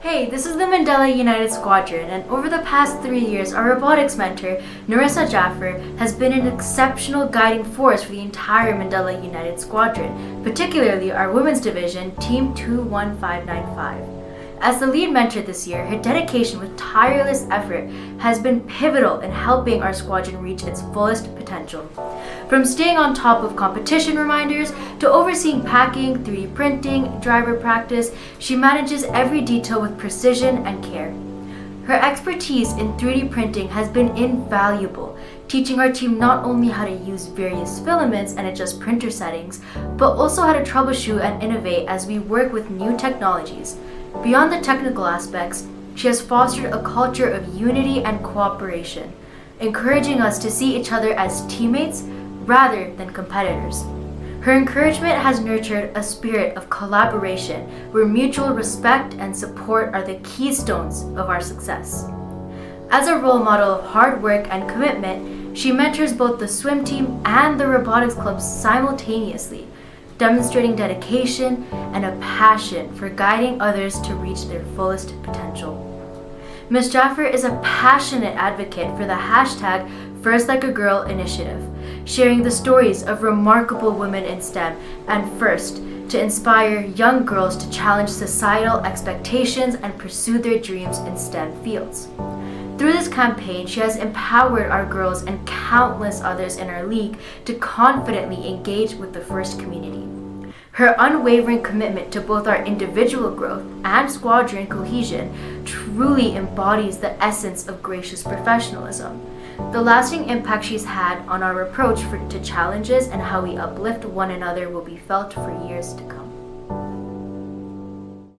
Hey, this is the Mandela United Squadron, and over the past 3 years, our robotics mentor, Jaffer, has been an exceptional guiding force for the entire Mandela United Squadron, particularly our women's division, Team 21595. As the lead mentor this year, her dedication with tireless effort has been pivotal in helping our squadron reach its fullest potential. From staying on top of competition reminders to overseeing packing, 3D printing, driver practice, she manages every detail with precision and care. Her expertise in 3D printing has been invaluable, teaching our team not only how to use various filaments and adjust printer settings, but also how to troubleshoot and innovate as we work with new technologies. Beyond the technical aspects, she has fostered a culture of unity and cooperation, encouraging us to see each other as teammates rather than competitors. Her encouragement has nurtured a spirit of collaboration where mutual respect and support are the keystones of our success. As a role model of hard work and commitment, she mentors both the swim team and the robotics club simultaneously, demonstrating dedication and a passion for guiding others to reach their fullest potential. Ms. Jaffer is a passionate advocate for the hashtag First Like a Girl initiative, sharing the stories of remarkable women in STEM and FIRST to inspire young girls to challenge societal expectations and pursue their dreams in STEM fields. Through this campaign, she has empowered our girls and countless others in our league to confidently engage with the FIRST community. Her unwavering commitment to both our individual growth and squadron cohesion truly embodies the essence of gracious professionalism. The lasting impact she's had on our approach to challenges and how we uplift one another will be felt for years to come.